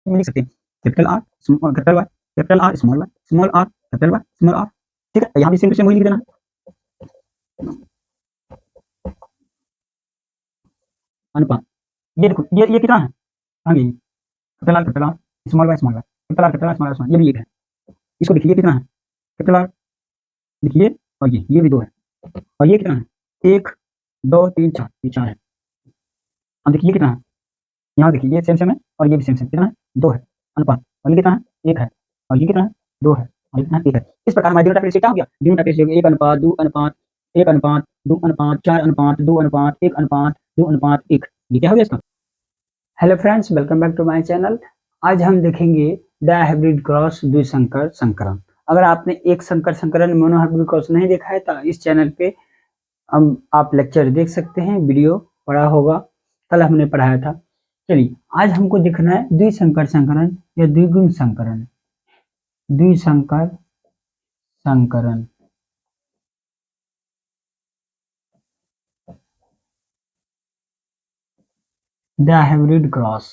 में लिख सकते हैं capital R capital Y, capital R small Y, small R capital Y, small R. ठीक है, यहाँ भी सेम टू सेम वही लिख देना है। अनुपात, ये देखो ये कितना है, आगे capital R small Y, small Y, capital R small R small, ये भी एक है। इसको देखिए कितना है, कैपिटल आर देखिए, और ये भी 2 है, और ये कितना है, 1 2 3 4, ये 4 है। अब देखिए कितना है, यहाँ देखिए ये सेम सेम है और ये भी सेम सेम, कितना है, 2 है अनुपात, और ये कितना है, 1 है, और ये कितना है, 2 है, और ये कितना है, 1 है। इस प्रकार हमारा डिनोमिनेटर रेशियो क्या हो गया, डिनोमिनेटर रेशियो 1 अनुपात 2 अनुपात 1 अनुपात 2 अनुपात 4 अनुपात 2 अनुपात 1 अनुपात 2 अनुपात 1, ये क्या हो गया इसका। Hello friends, welcome back to my channel. आज हम देखेंगे डायहाइब्रिड क्रॉस द्विसंकर संकरण। अगर आपने एक संकर संकरण मोनोहाइब्रिड क्रॉस नहीं देखा है तो इस चैनल पे आप लेक्चर देख सकते हैं, वीडियो पढ़ा होगा, कल हमने पढ़ाया था। चलिए आज हमको देखना है द्विसंकर संकरण या द्विगुण संकरण। द्विसंकर संकरण, डायहाइब्रिड क्रॉस।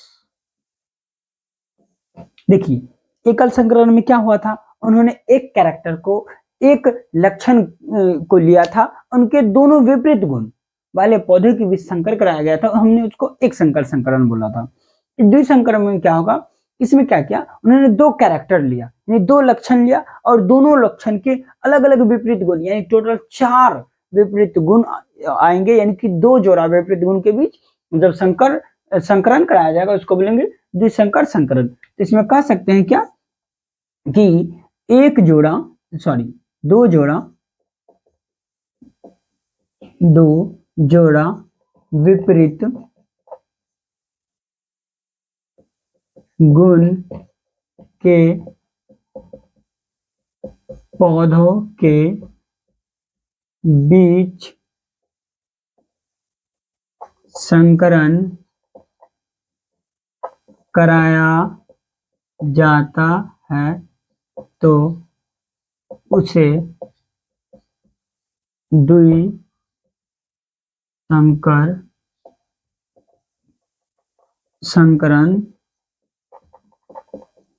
देखिए एकल संकरण में क्या हुआ था, उन्होंने एक कैरेक्टर को, एक लक्षण को लिया था, उनके दोनों विपरीत गुण वाले पौधे के बीच संकर कराया गया था, हमने उसको एक संकर संकरण बोला था। द्विसंकरण में क्या होगा, इसमें क्या किया, उन्होंने 2 कैरेक्टर लिया, यानी 2 लक्षण लिया और दोनों लक्षण के अलग अलग विपरीत गुण, यानी टोटल 4 विपरीत गुण आएंगे, यानी कि 2 जोड़ा विपरीत गुण के बीच जब संकरण कराया जाएगा उसको बोलेंगे द्विसंकर संकरण। तो इसमें कह सकते हैं क्या कि दो जोड़ा विपरीत गुण के पौधों के बीच संकरण कराया जाता है तो उसे द्विसंकर संकरण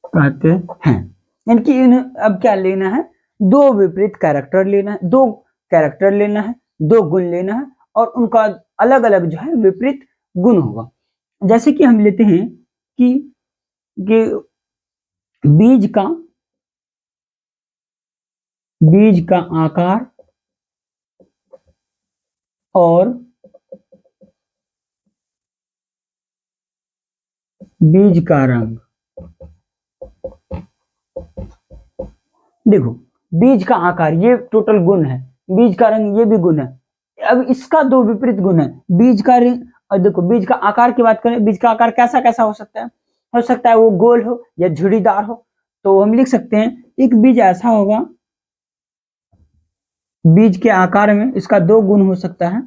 कहते हैं। यानी कि अब क्या लेना है, 2 विपरीत कैरेक्टर लेना है, 2 कैरेक्टर लेना है, 2 गुण लेना है और उनका अलग अलग जो है विपरीत गुण होगा। जैसे कि हम लेते हैं कि बीज का आकार और बीज का रंग। देखो बीज का आकार ये टोटल गुण है, बीज का रंग ये भी गुण है। अब इसका 2 विपरीत गुण है, बीज का रंग। और देखो बीज का आकार की बात करें, बीज का आकार कैसा कैसा हो सकता है, वो गोल हो या झुर्रीदार हो। तो हम लिख सकते हैं एक बीज ऐसा होगा, बीज के आकार में इसका 2 गुण हो सकता है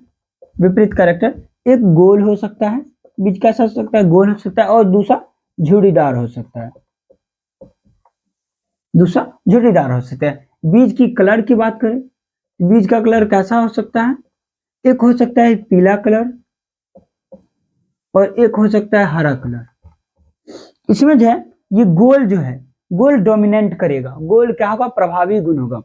विपरीत कैरेक्टर, एक गोल हो सकता है, बीज कैसा हो सकता है, गोल हो सकता है, और दूसरा झुर्रीदार हो सकता है, दूसरा झुर्रीदार हो सकता है। बीज की कलर की बात करें, बीज का कलर कैसा हो सकता है, एक हो सकता है पीला कलर और एक हो सकता है हरा कलर। इसमें जो है ये गोल जो है, गोल डोमिनेंट करेगा, गोल क्या होगा, प्रभावी गुण होगा।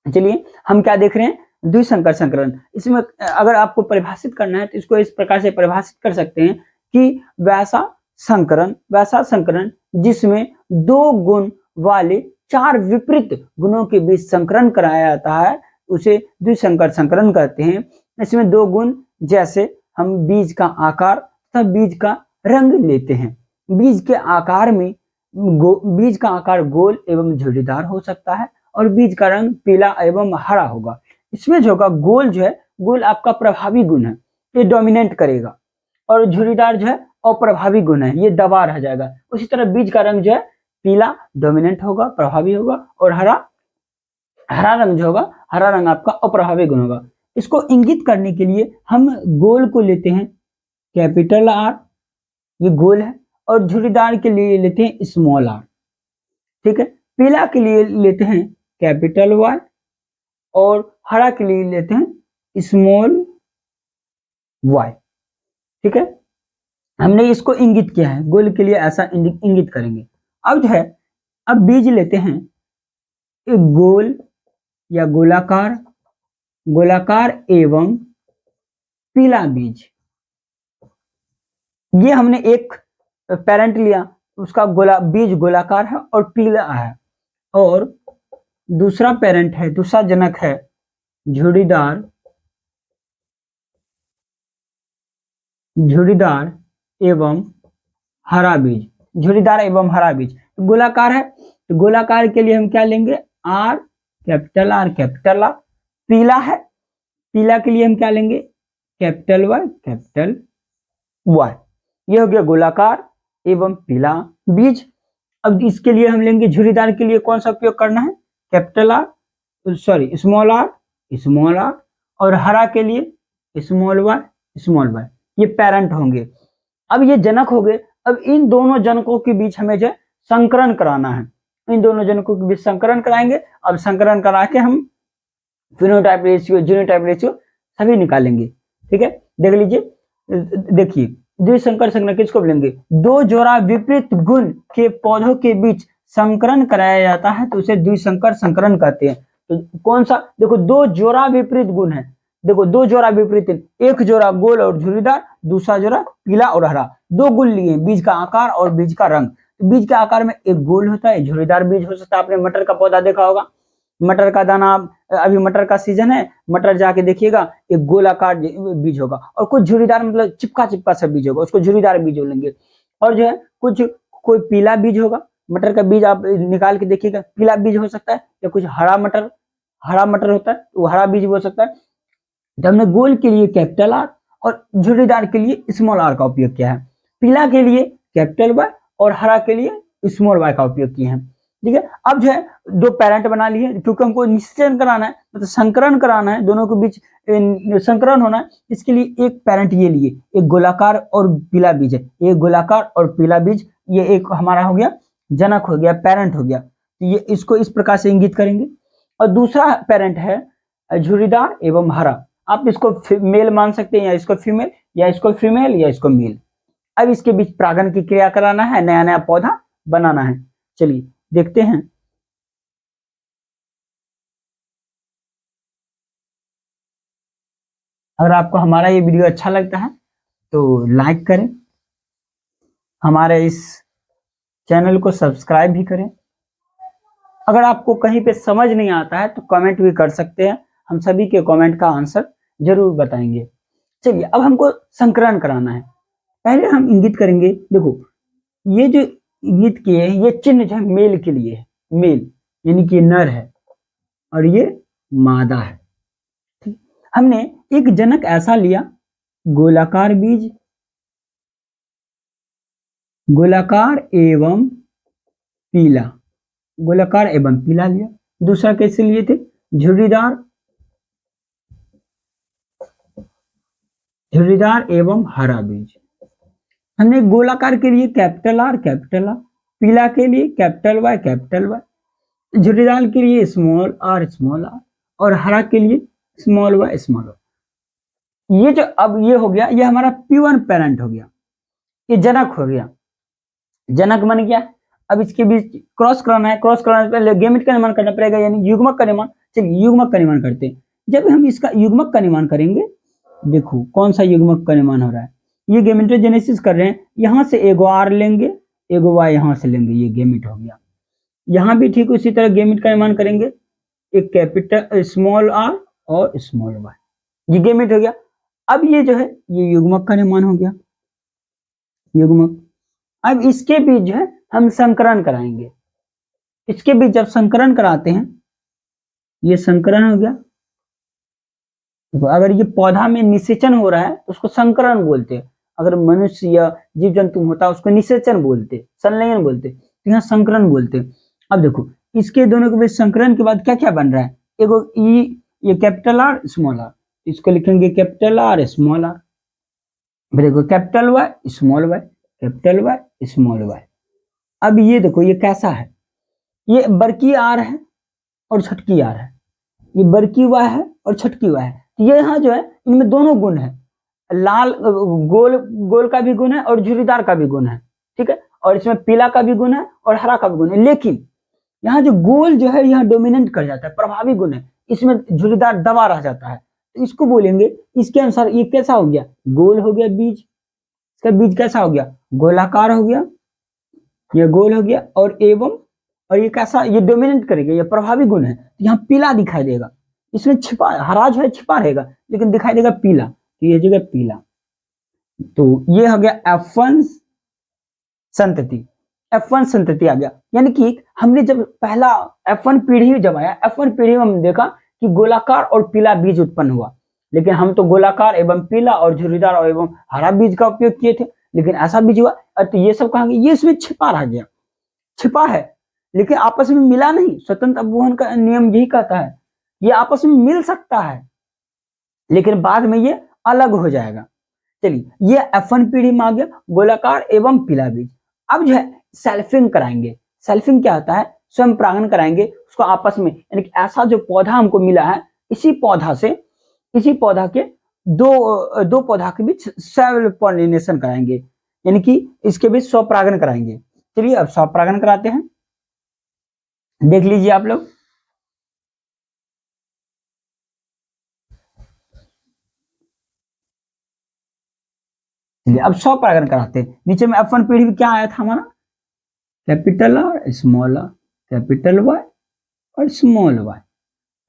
चलिए हम क्या देख रहे हैं, द्विसंकर संकरण। इसमें अगर आपको परिभाषित करना है तो इसको इस प्रकार से परिभाषित कर सकते हैं कि वैसा संकरण जिसमें 2 गुण वाले 4 विपरीत गुणों के बीच संकरण कराया जाता है उसे द्विसंकर संकरण कहते हैं। इसमें 2 गुण, जैसे हम बीज का आकार तथा बीज का रंग लेते हैं। बीज के आकार में बीज का आकार गोल एवं झुर्रीदार हो सकता है और बीज का रंग पीला एवं हरा होगा। इसमें जो होगा गोल जो है, गोल आपका प्रभावी गुण है, ये डोमिनेंट करेगा, और झुर्रीदार जो है अप्रभावी गुण है, ये दबा रह जाएगा। उसी तरह बीज का रंग जो है पीला डोमिनेंट होगा, प्रभावी होगा, और हरा रंग जो होगा, हरा रंग आपका अप्रभावी गुण होगा। इसको इंगित करने के लिए हम गोल को लेते हैं कैपिटल आर, ये गोल है, और झुर्रीदार के लिए लेते हैं स्मॉल आर। ठीक है, पीला के लिए लेते हैं कैपिटल वाई और हरा के लिए लेते हैं स्मॉल वाई। ठीक है, हमने इसको इंगित किया है, गोल के लिए ऐसा इंगित करेंगे। अब जो है, अब बीज लेते हैं, एक गोल या गोलाकार, गोलाकार एवं पीला बीज। ये हमने एक पेरेंट लिया, उसका बीज गोलाकार है और पीला है, और दूसरा पेरेंट है, दूसरा जनक है झुर्रीदार, झुर्रीदार एवं हरा बीज। झुर्रीदार एवं हरा बीज गोलाकार है, तो गोलाकार के लिए हम क्या लेंगे, are capital R capital are. पीला है, पीला के लिए हम क्या लेंगे, कैपिटल वाई कैपिटल वाई। ये हो गया गोलाकार एवं पीला बीज। अब इसके लिए हम लेंगे, झुर्रीदार के लिए कौन सा उपयोग करना है, capital R, sorry small R, small R, और हरा के लिए स्मॉल वाई स्मॉल वाई। ये पेरेंट होंगे। अब ये जनक हो गए। अब इन दोनों जनकों के बीच हमें जो संकरण कराना है, इन दोनों जनकों के बीच संकरण कराएंगे। अब संकरण करा के हम फिनोटाइप रेशियो, जीनोटाइप रेशियो सभी निकालेंगे। ठीक है, देख लीजिए, देखिए द्विसंकर संकरण किसको बोलेंगे, दो जोड़ा विपरीत गुण के पौधों के बीच संकरण कराया जाता है तो उसे द्विसंकर संकरण कहते हैं। तो कौन सा, देखो दो जोड़ा विपरीत गुण है, देखो दो जोड़ा विपरीत, एक जोड़ा गोल और झुर्रीदार, दूसरा जोड़ा पीला और हरा। दो गुण लिए, बीज का आकार और बीज का रंग। तो बीज के आकार में एक गोल होता है, झुर्रीदार बीज हो सकता है, आपने मटर का पौधा देखा होगा, मटर का दाना, अभी मटर का सीजन है, मटर जाके देखिएगा एक गोलाकार बीज होगा, और कुछ झुर्रीदार मतलब चिपका चिपका सा बीज होगा, उसको झुर्रीदार बीज बोलेंगे। और जो है कुछ कोई पीला बीज होगा, मटर का बीज आप निकाल के देखिएगा, पीला बीज हो सकता है, या कुछ हरा मटर होता है, वो हरा बीज हो सकता है। तो हमने गोल के लिए कैपिटल आर और झुर्रीदार के लिए स्मॉल आर का उपयोग किया है, पीला के लिए कैपिटल वाई और हरा के लिए स्मॉल वाई का उपयोग किए हैं। ठीक है, अब जो है दो पेरेंट बना लिए, क्योंकि हमको निषेचन कराना है, मतलब संकरण कराना है, दोनों के बीच संकरण होना है, इसके लिए एक पेरेंट ये लिए, एक गोलाकार और पीला बीज है, एक गोलाकार और पीला बीज, ये एक हमारा हो गया जनक, हो गया पेरेंट हो गया। ये इसको इस प्रकार से इंगित करेंगे। और दूसरा पेरेंट है झुर्रीदार एवं हरा, आप इसको मेल मान सकते हैं, या इसको फीमेल, या इसको फीमेल, या इसको मेल। अब इसके बीच परागण की क्रिया कराना है, नया नया पौधा बनाना है। चलिए देखते हैं। अगर आपको हमारा ये वीडियो अच्छा लगता है तो लाइक करें, हमारे इस चैनल को सब्सक्राइब भी करें। अगर आपको कहीं पे समझ नहीं आता है तो कमेंट भी कर सकते हैं, हम सभी के कमेंट का आंसर जरूर बताएंगे। चलिए अब हमको संकरण कराना है। पहले हम इंगित करेंगे, देखो ये जो इंगित किए हैं ये चिन्ह जो है मेल के लिए है, मेल यानी कि नर है, और ये मादा है। ठीक, हमने एक जनक ऐसा लिया, गोलाकार बीज, गोलाकार एवं पीला, गोलाकार एवं पीला लिया। दूसरा कैसे लिए थे, झुर्रीदार, झुर्रीदार एवं हरा बीज। हमने गोलाकार के लिए कैपिटल आर, पीला के लिए कैपिटल वाई, झुर्रीदार के लिए स्मॉल आर, और हरा के लिए स्मॉल वाई। ये जो अब ये हो गया, ये हमारा P1 पेरेंट हो गया, ये जनक हो गया, जनक बन गया। अब इसके बीच क्रॉस कराना है, क्रॉस कराने से पहले गैमेट का निर्माण करना पड़ेगा, यानी युग्मक का निर्माण। चलिए युग्मक का निर्माण करते हैं। जब हम इसका युग्मक का निर्माण करेंगे, देखो कौन सा युग्मक का निर्माण हो रहा है, ये गैमेटोजेनेसिस कर रहे हैं, यहां से एगो आर लेंगे, एगो वाई यहां से लेंगे, ये गैमेट हो गया। यहाँ भी ठीक उसी तरह गैमेट का निर्माण करेंगे, एक कैपिटल स्मॉल आर और स्मॉल वाई, ये गैमेट हो गया। अब ये जो है ये युग्मक का निर्माण हो गया, युग्मक। अब इसके बीच जो है हम संकरण कराएंगे, इसके बीच जब संकरण कराते हैं, ये संकरण हो गया। तो अगर ये पौधा में निषेचन हो रहा है तो उसको संकरण बोलते हैं, अगर मनुष्य या जीव जंतु होता है उसको निषेचन बोलते, संलयन बोलते, तो यहाँ संकरण बोलते। अब देखो इसके दोनों के बीच संकरण के बाद क्या क्या बन रहा है, एगो ई, ये कैपिटल आर स्मॉल आर, इसको लिखेंगे कैपिटल आर स्मॉल आर, देखो capital Y small Y, capital Y small Y. अब ये देखो ये कैसा है, ये बड़की आर है और छटकी आर है, ये बड़की वाई है और छटकी वाई है। तो ये यहाँ जो है इनमें दोनों गुण है, लाल गोल गोल का भी गुण है और झुर्रीदार का भी गुण है, ठीक है, और इसमें पीला का भी गुण है और हरा का भी गुण है, लेकिन यहाँ जो गोल जो है यहाँ डोमिनेट कर जाता है, प्रभावी गुण है, इसमें झुर्रीदार दबा रह जाता है, तो इसको बोलेंगे, इसके अनुसार ये कैसा हो गया, गोल हो गया बीज, इसका बीज कैसा हो गया, गोलाकार हो गया, ये गोल हो गया, और ये कैसा, ये डोमिनेट करेगा, ये प्रभावी गुण है, तो यहाँ पीला दिखाई देगा, इसमें छिपा, हरा जो है छिपा रहेगा लेकिन दिखाई देगा पीला, तो ये जगह पीला, तो ये हो गया F1 संतति, F1 संतति आ गया, यानी कि हमने जब पहला F1 पीढ़ी जब आया, F1 पीढ़ी में हमने देखा कि गोलाकार और पीला बीज उत्पन्न हुआ, लेकिन हम तो गोलाकार एवं पीला और झुर्रीदार और एवं हरा बीज का उपयोग किए थे, लेकिन ऐसा बीज हुआ, तो ये सब कहा, ये इसमें छिपा रह गया, छिपा है लेकिन आपस में मिला नहीं, स्वतंत्र अपवहन का नियम यही कहता है, ये आपस में मिल सकता है लेकिन बाद में ये अलग हो जाएगा। चलिए ये F1 पीढ़ी में आ गया गोलाकार एवं पीला बीज। अब जो है सेल्फिंग कराएंगे, सेल्फिंग क्या होता है, स्वयं परागण कराएंगे उसको आपस में, यानी कि ऐसा जो पौधा हमको मिला है, इसी पौधा के दो पौधा के बीच सेल्फ पॉलिनेशन कराएंगे, यानी कि इसके बीच स्वपरागण कराएंगे। चलिए अब स्वपरागण कराते हैं, देख लीजिए आप लोग, अब स्वपरागण कराते हैं। नीचे में F1 पीढ़ी में क्या आया था हमारा, capital R small R, capital Y और स्मॉल वाई,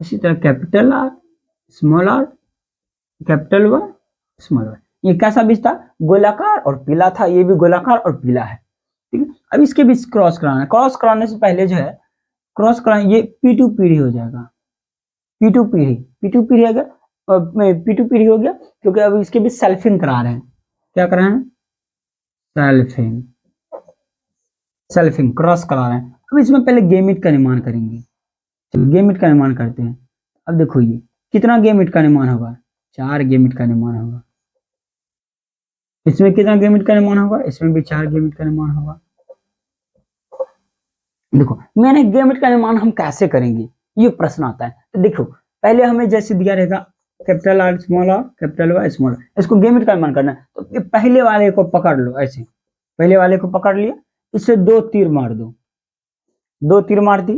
इसी तरह capital R small R, capital Y small Y. ये कैसा बीज था, गोलाकार और पीला था, ये भी गोलाकार और पीला है, ठीक है। अब इसके बीच क्रॉस कराना है, क्रॉस कराने से पहले जो है क्रॉस कराना, ये P2 पीढ़ी हो जाएगा, P2 पीढ़ी अगर P2 पीढ़ी हो गया, क्योंकि अब इसके बीच सेल्फिंग करा रहे हैं, क्या करा रहे हैं, सेल्फिंग क्रॉस करा रहे हैं। अब इसमें पहले गेमिट का निर्माण करेंगे, चलो गेमिट का निर्माण करते हैं। अब देखो ये कितना गेमिट का निर्माण होगा, 4 गेमिट का निर्माण होगा, इसमें कितना गेमिट का निर्माण होगा, इसमें भी 4 गेमिट का निर्माण होगा। देखो मैंने गेमिट का निर्माण हम कैसे करेंगे, ये प्रश्न आता है, तो देखो पहले हमें जैसे दिया रहेगा capital R small R capital Y small R, इसको गेमिट का निर्माण करना है, तो पहले वाले को पकड़ लो, ऐसे पहले वाले को पकड़ लिया, इससे 2 तीर मार दो, 2 तीर मार दी,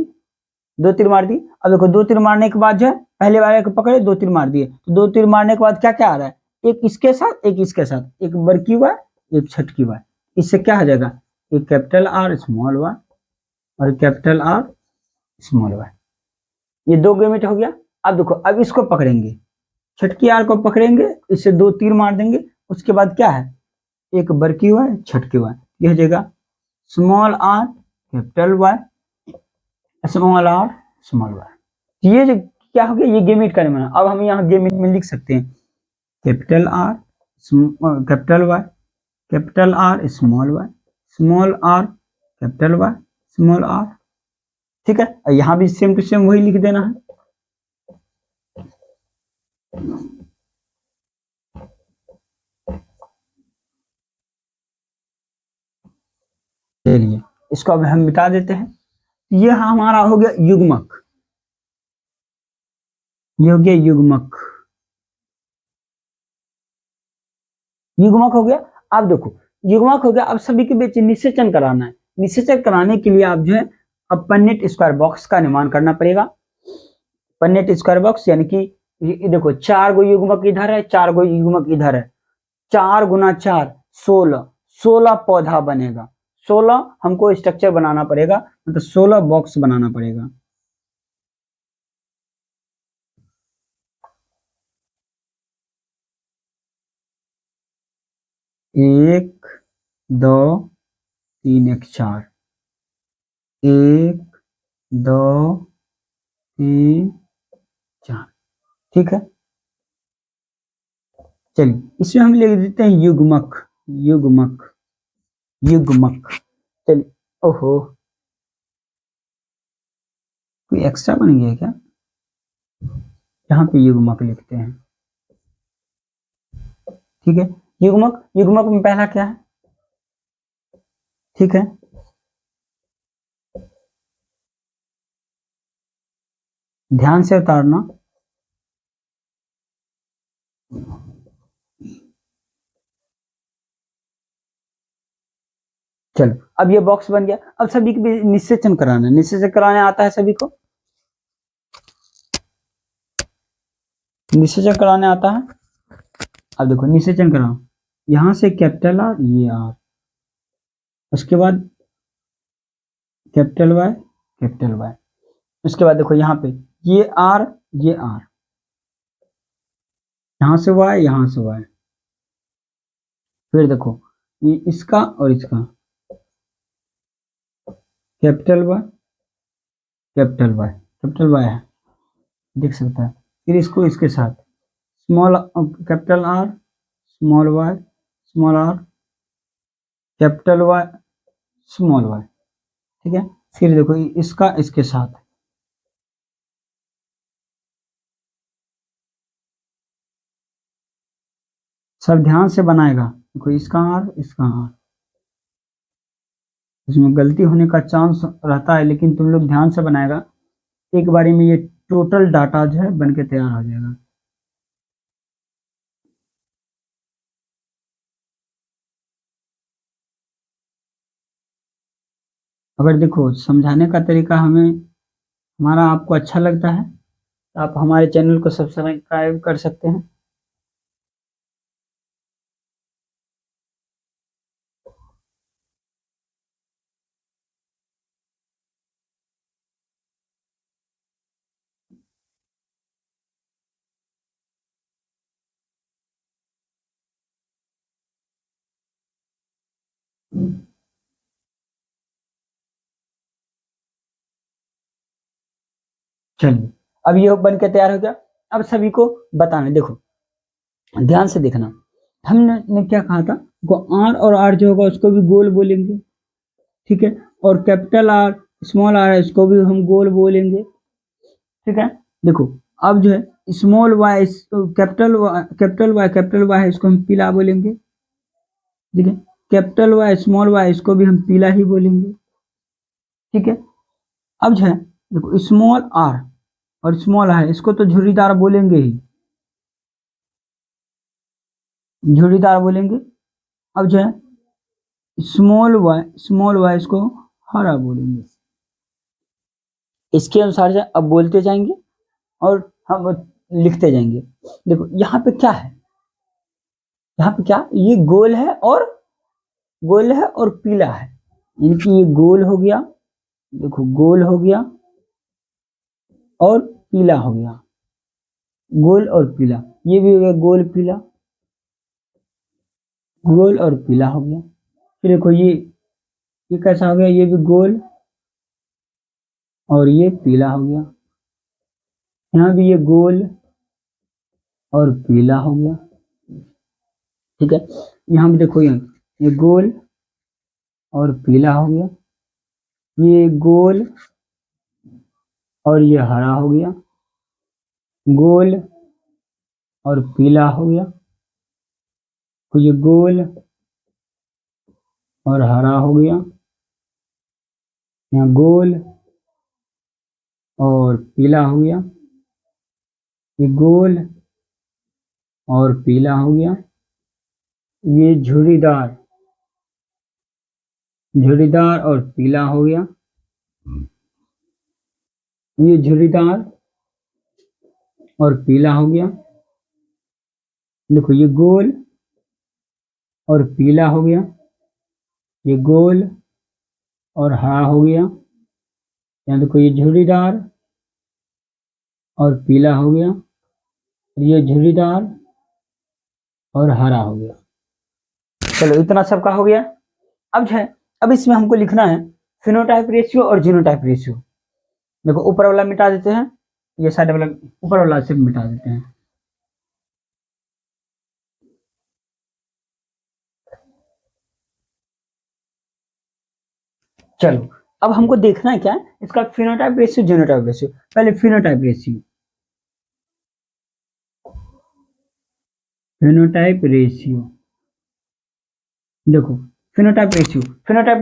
2 तीर मार दी। अब देखो 2 तीर मारने के बाद जो है पहले वाले को पकड़े, 2 तीर मार दिए, तो 2 तीर मारने के बाद क्या क्या आ रहा है, एक इसके साथ एक इसके साथ, एक बड़की वाई एक छटकी वाई, इससे क्या हो जाएगा, एक कैपिटल आर स्मॉल वाई और कैपिटल आर स्मॉल वाई, ये 2 गेमिट हो गया। अब देखो अब इसको पकड़ेंगे, छटकी आर को पकड़ेंगे, इससे 2 तीर मार देंगे, उसके बाद क्या है, एक बड़की वाई छटकी वाई, ये हो जाएगा small R capital Y small R small Y. ये जो क्या हो गया, ये गेमिट का निर्माण। अब हम यहाँ गेमिट में लिख सकते हैं capital R capital R small R capital Y small R, ठीक है। यहाँ भी सेम टू सेम वही लिख देना है, चलिए इसको अब हम मिटा देते हैं। ये हमारा हो गया युग्मक, ये हो गया युग्मक, युग्मक हो गया। अब देखो युग्मक हो गया, अब सभी के बीच निषेचन कराना है, निषेचन कराने के लिए आप जो है अब पन्नेट स्क्वायर बॉक्स का निर्माण करना पड़ेगा। पन्नेट स्क्वायर बॉक्स यानी कि देखो 4 गो युग्मक इधर है, 4 गो युग्मक इधर है, 4 गुना 4 16, 16 पौधा बनेगा, 16 हमको स्ट्रक्चर बनाना पड़ेगा, मतलब 16 बॉक्स बनाना पड़ेगा। एक 2 3 1 4, 1 2 3 4, ठीक है। चलिए इसमें हम लिख देते हैं युग्मक, युग्मक युग्मक। चलिए ओहो कोई एक्स्ट्रा बन गया क्या, यहाँ पे युग्मक लिखते हैं, ठीक है। युग्मक, युग्मक में पहला क्या है, ठीक है, ध्यान से उतारना, चलो अब ये बॉक्स बन गया। अब सभी को निषेचन कराना है। निषेचन कराने आता है सभी को? निषेचन कराने आता है? अब देखो निषेचन कराओ। यहां से कैपिटल आर, ये आर, उसके बाद कैपिटल वाई, कैपिटल वाई, उसके बाद देखो यहाँ पे ये आर, ये आर, यहां से वाई, यहां से वाई, फिर देखो ये इसका और इसका, capital Y, capital Y, capital Y है, देख सकता है। फिर इसको इसके साथ small capital R, small Y, small R, capital Y, small Y, ठीक है। फिर देखो इसका इसके साथ, सब ध्यान से बनाएगा। देखो इसका आर, इसका आर, इसमें गलती होने का चांस रहता है, लेकिन तुम लोग ध्यान से बनाएगा, एक बारी में ये टोटल डाटा जो है बन के तैयार हो जाएगा। अगर देखो समझाने का तरीका हमारा आपको अच्छा लगता है तो आप हमारे चैनल को सब्सक्राइब कर सकते हैं। चलिए अब ये बन के तैयार हो गया। अब सभी को बताना, देखो ध्यान से देखना, हमने क्या कहा था, को आर और आर जो होगा उसको भी गोल बोलेंगे, ठीक है। और कैपिटल आर, स्मॉल आर है, इसको भी हम गोल बोलेंगे, ठीक है। देखो अब जो है small Y, capital Y, capital Y है, इसको हम पीला बोलेंगे, ठीक है। कैपिटल वाई, स्मॉल वाई, इसको भी हम पीला ही बोलेंगे, ठीक है। अब जो है देखो स्मॉल आर और स्मॉल आर, इसको तो झुर्रीदार बोलेंगे ही, झुर्रीदार बोलेंगे। अब जो है स्मॉल वाई इसको हरा बोलेंगे। इसके अनुसार से अब बोलते जाएंगे और हम लिखते जाएंगे। देखो यहाँ पे क्या है, यहाँ पे क्या, ये गोल है और गोल है और पीला है, इनकी ये गोल हो गया, देखो गोल हो गया और पीला हो गया, गोल और पीला, ये भी हो गया गोल पीला, गोल और पीला हो गया। फिर देखो ये कैसा हो गया, ये भी गोल और ये पीला हो गया, यहाँ भी ये गोल और पीला हो गया, ठीक है। यहाँ भी देखो ये गोल और पीला हो गया, ये गोल और ये हरा हो गया, गोल और पीला हो गया, तो ये गोल और हरा हो गया, यहाँ गोल और पीला हो गया, ये गोल और पीला हो गया, ये झुर्रीदार, झुर्रीदार और पीला हो गया, ये झुर्रीदार और पीला हो गया। देखो ये गोल और पीला हो गया, ये गोल और हरा हो गया, यहाँ देखो ये झुर्रीदार और पीला हो गया, ये झुर्रीदार और हरा हो गया। चलो इतना सबका हो गया। अब जो है अब इसमें हमको लिखना है फिनोटाइप रेशियो और जीनोटाइप रेशियो। देखो ऊपर वाला मिटा देते हैं, ये साइड वाला ऊपर वाला सिर्फ मिटा देते हैं। चलो अब हमको देखना है क्या, इसका फिनोटाइप रेशियो, जीनोटाइप रेशियो। पहले फिनोटाइप रेशियो, फिनोटाइप रेशियो, देखो फिनोटाइप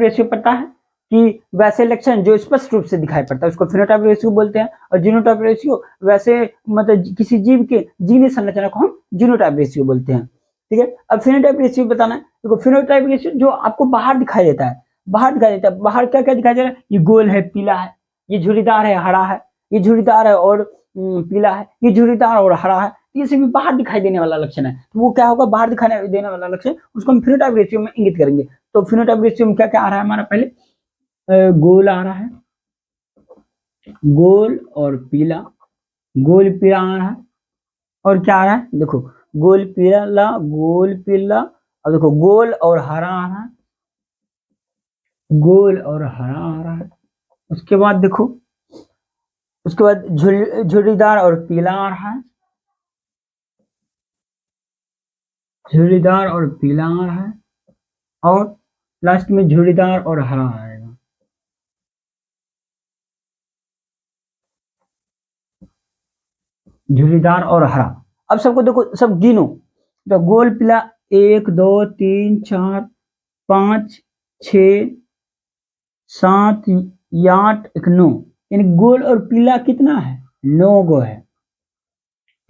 रेशियो पता है कि वैसे लक्षण जो स्पष्ट रूप से दिखाई पड़ता है उसको फिनोटाइप रेशियो बोलते हैं, और जीनोटाइप रेशियो वैसे मतलब किसी जीव के जीवनी संरचना को हम जीनोटाइप रेशियो बोलते हैं, ठीक है। अब फिनोटाइप रेशियो बताना है। देखो फिनोटाइप रेशियो जो आपको बाहर दिखाई देता है, बाहर दिखाई देता है। बाहर क्या क्या दिखाई दे रहा है, ये गोल है, पीला है, ये झुर्रीदार है, हरा है, ये झुर्रीदार है और पीला है, ये झुर्रीदार और हरा है, ये सभी बाहर दिखाई देने वाला लक्षण है। तो वो क्या होगा, बाहर दिखाई देने वाला लक्षण, उसको हम फिनोटाइप रेशियो में इंगित करेंगे। तो फिनोटाइप रेशियो में क्या क्या आ रहा है हमारा, पहले गोल आ रहा है, गोल और पीला, गोल पीला आ रहा है, और क्या आ रहा है, देखो गोल पीला, गोल पीला, और देखो गोल और हरा आ रहा है, गोल और हरा आ रहा है। उसके बाद देखो, उसके बाद झुर्रीदार और पीला आ रहा है, झुर्रीदार और पीला आ रहा है, और लास्ट में झुर्रीदार और हरा आएगा। झुर्रीदार और हरा। अब सबको देखो, सब गिनो, तो गोल पीला 1 2 3 4 5 6 7 8 1 9, यानी गोल और पीला कितना है, 9 गो है।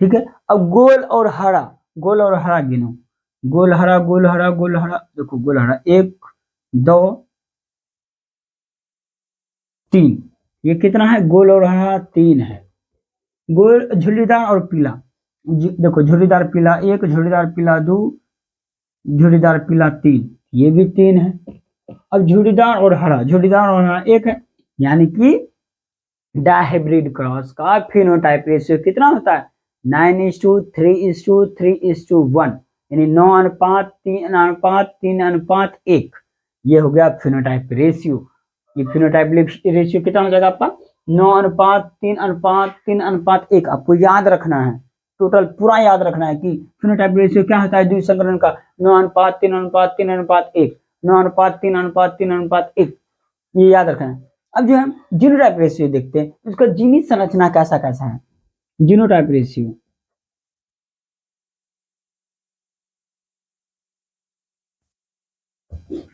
ठीक है, अब गोल और हरा, गोल और हरा गिनो, गोल हरा, गोल हरा, गोल हरा, देखो गोल हरा 1 2 3, ये कितना है, गोल और हरा 3 है। गोल झुर्रीदार और पीला, देखो झुर्रीदार पीला 1, झुर्रीदार पीला 2, झुर्रीदार पीला 3, ये भी 3 है। अब झुर्रीदार और हरा, झुर्रीदार और हरा 1 है, यानी कि डायहाइब्रिड क्रॉस का फिनोटाइप रेशियो कितना होता है, 9:3:3:1, यानी 9:3:3:1। ये हो गया फिनोटाइप रेशियो। ये फिनोटाइप रेशियो कितना हो जाएगा आपका, 9:3:3:1। आपको याद रखना है, टोटल पूरा याद रखना है कि फिनोटाइप रेशियो क्या होता है द्विसंकरण का, 9:3:3:1, 9:3:3:1, ये याद रखना है। अब जो हम जीनोटाइप रेशियो देखते हैं, उसका जीनी संरचना कैसा कैसा है। जीनोटाइप रेशियो,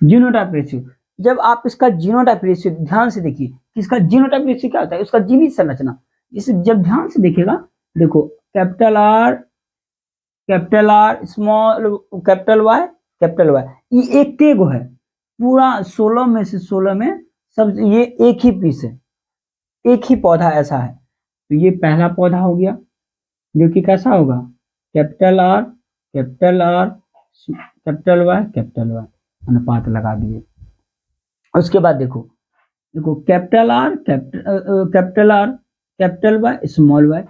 जीनोटाइप रेशियो, जब आप इसका जीनोटाइप रेशियो ध्यान से देखिए कि इसका जीनोटाइप रेशियो क्या होता है, उसका जीनी संरचना, इसे जब ध्यान से देखिएगा, देखो capital R small capital Y, ये एक के गो है, पूरा 16 में से 16 में सब ये एक ही पीस है, एक ही पौधा ऐसा है। तो ये पहला पौधा हो गया, जो कि कैसा होगा, capital R capital R capital Y अनुपात लगा दिए। उसके बाद देखो, देखो capital R capital Y small Y,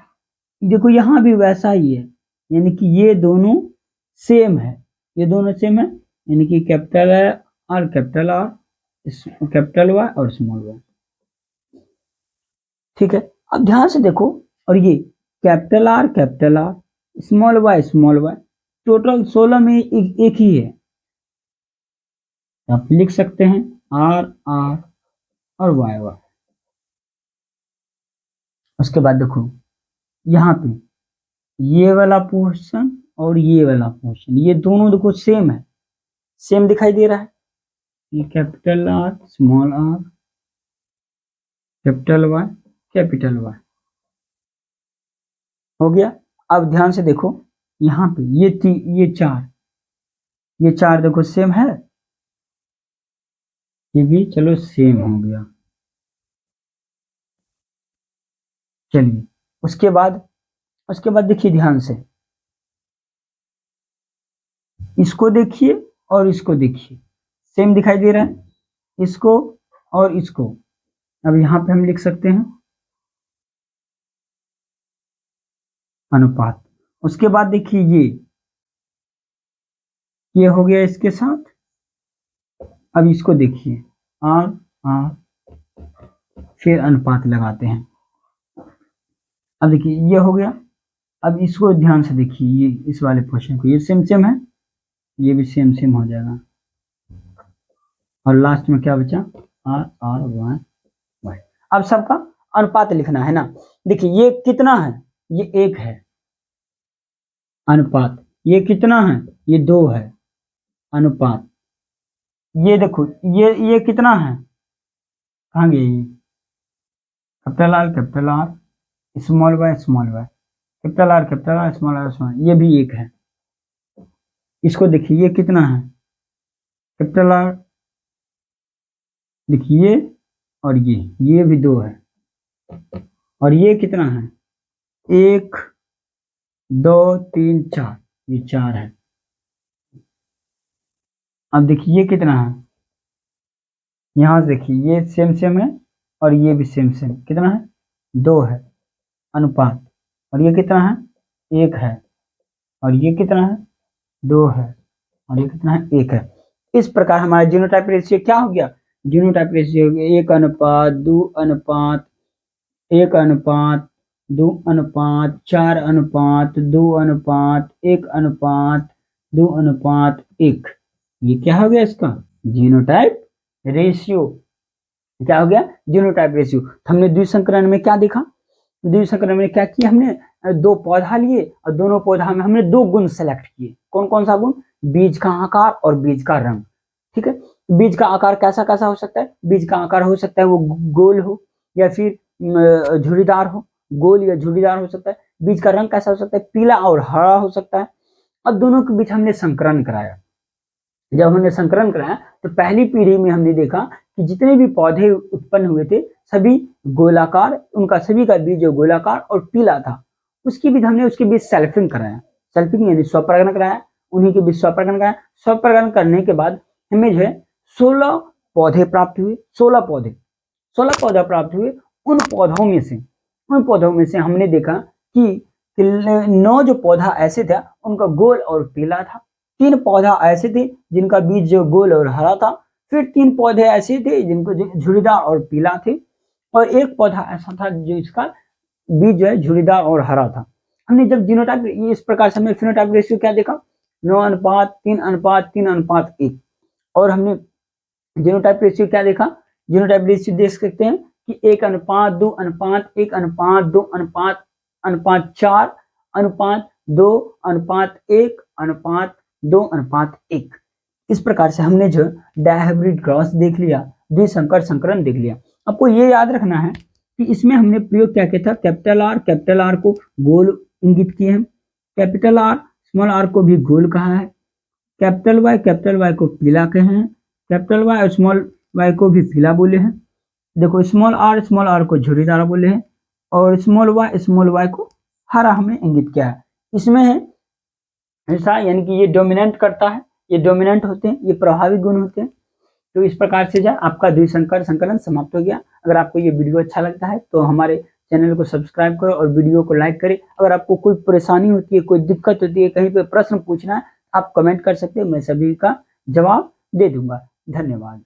देखो यहाँ भी वैसा ही है, यानी कि ये दोनों सेम है, ये दोनों सेम है, यानी कि कैपिटल आर कैपिटल वाई और स्मॉल वाई। ठीक है, अब ध्यान से देखो, और ये capital R small Y, total 16 में एक ही है, आप लिख सकते हैं आर और वाई। उसके बाद देखो यहाँ पे ये वाला पोर्शन और ये वाला पोर्शन, ये दोनों देखो सेम है, सेम दिखाई दे रहा है, ये capital R small R capital Y हो गया। अब ध्यान से देखो, यहाँ पे ये चार देखो सेम है, ये भी चलो सेम हो गया। चलिए उसके बाद देखिए ध्यान से, इसको देखिए और इसको देखिए, सेम दिखाई दे रहा है, इसको और इसको। अब यहाँ पे हम लिख सकते हैं अनुपात। उसके बाद देखिए ये हो गया इसके साथ। अब इसको देखिए आर फिर अनुपात लगाते हैं। अब देखिए ये हो गया, अब इसको ध्यान से देखिए, ये इस वाले पोर्शन को, ये सेम है, ये भी सेम हो जाएगा, और लास्ट में क्या बचा, आर वाई। अब सबका अनुपात लिखना है ना। देखिए ये कितना है, ये 1 है अनुपात, ये कितना है, ये 2 है अनुपात, ये देखो ये कितना है, कहाँ गया ये, capital R small Y capital R small, ये भी 1 है। इसको देखिए ये कितना है, कैपिटल आर देखिए, और ये भी 2 है, और ये कितना है, 1 2 3 4, ये 4 है। अब देखिए ये कितना है, यहाँ से देखिए ये सेम सेम है और ये भी सेम सेम, कितना है, 2 है अनुपात, और ये कितना है, 1 है, और ये कितना है, 2 है, और ये कितना है, 1 है। इस प्रकार हमारा जीनोटाइप रेशियो क्या हो गया, जीनोटाइप रेशियो हो गया 1 अनुपात 2 अनुपात 1 अनुपात 2 अनुपात 4 अनुपात 2 अनुपात 1 अनुपात 2 अनुपात 1। ये क्या हो गया इसका जीनोटाइप रेशियो, क्या हो गया जीनोटाइप रेशियो। हमने द्विसंकरण में क्या देखा, द्विसंकरण में क्या किया, हमने 2 पौधा लिए और दोनों पौधा में हमने 2 गुण सेलेक्ट किए। कौन कौन सा गुण, बीज का आकार और बीज का रंग। ठीक है, बीज का आकार कैसा कैसा हो सकता है, बीज का आकार हो सकता है वो गोल हो या फिर झुर्रीदार हो, गोल या झुर्रीदार हो सकता है। बीज का रंग कैसा हो सकता है, पीला और हरा हो सकता है। अब दोनों के बीच हमने संकरण कराया। जब हमने संकरण कराया तो पहली पीढ़ी में हमने देखा कि जितने भी पौधे उत्पन्न हुए थे सभी गोलाकार, उनका सभी का बीज गोलाकार और पीला था। उसके बीच हमने उसके बीच सेल्फिंग कराया, सेल्फिंग यानी स्वपरागण कराया, उन्हीं के बीच स्वपरागण कराया। स्वपरागण करने के बाद हमें जो है 16 पौधे प्राप्त हुए, 16 पौधे प्राप्त हुए। उन पौधों में से हमने देखा कि 9 जो पौधा ऐसे था उनका गोल और पीला था, 3 पौधा ऐसे थे जिनका बीज जो गोल और हरा था, फिर 3 पौधे ऐसे थे जिनको झुर्रीदार और पीला थे, और 1 पौधा ऐसा था जो इसका बीज जो है झुर्रीदार और हरा था। हमने जब जीनोटाइप इस प्रकार से हमने फिनोटाइप रेशियो क्या देखा, 9 अनुपात 3 अनुपात 3 अनुपात 1। और हमने जीनोटाइप रेशियो क्या देखा, जीनोटाइप रेशियो देख सकते हैं कि 1 अनुपात 2 अनुपात 1 अनुपात 2 अनुपात अनुपात 4 अनुपात 2 अनुपात 1 अनुपात 2 अनुपात 1। इस प्रकार से हमने जो डायहाइब्रिड क्रॉस देख लिया, द्विसंकर संकरण देख लिया। आपको ये याद रखना है कि इसमें हमने प्रयोग क्या किया था, कैपिटल आर को गोल इंगित किए हैं, कैपिटल आर स्मॉल आर को भी गोल कहा है, कैपिटल वाई को पीला कहे हैं, कैपिटल वाई और स्मॉल वाई को भी पीला बोले हैं। देखो स्मॉल आर को झुर्रीदार बोले हैं, और स्मॉल वाई को हरा हमने इंगित किया है। इसमें है ऐसा यानी कि ये डोमिनेंट करता है, ये डोमिनेंट होते हैं, ये प्रभावी गुण होते हैं। तो इस प्रकार से जो आपका द्विसंकर संकलन समाप्त हो गया। अगर आपको ये वीडियो अच्छा लगता है तो हमारे चैनल को सब्सक्राइब करो और वीडियो को लाइक करें। अगर आपको कोई परेशानी होती है, कोई दिक्कत होती है, कहीं पे प्रश्न पूछना है, आप कमेंट कर सकते हैं, मैं सभी का जवाब दे दूंगा। धन्यवाद।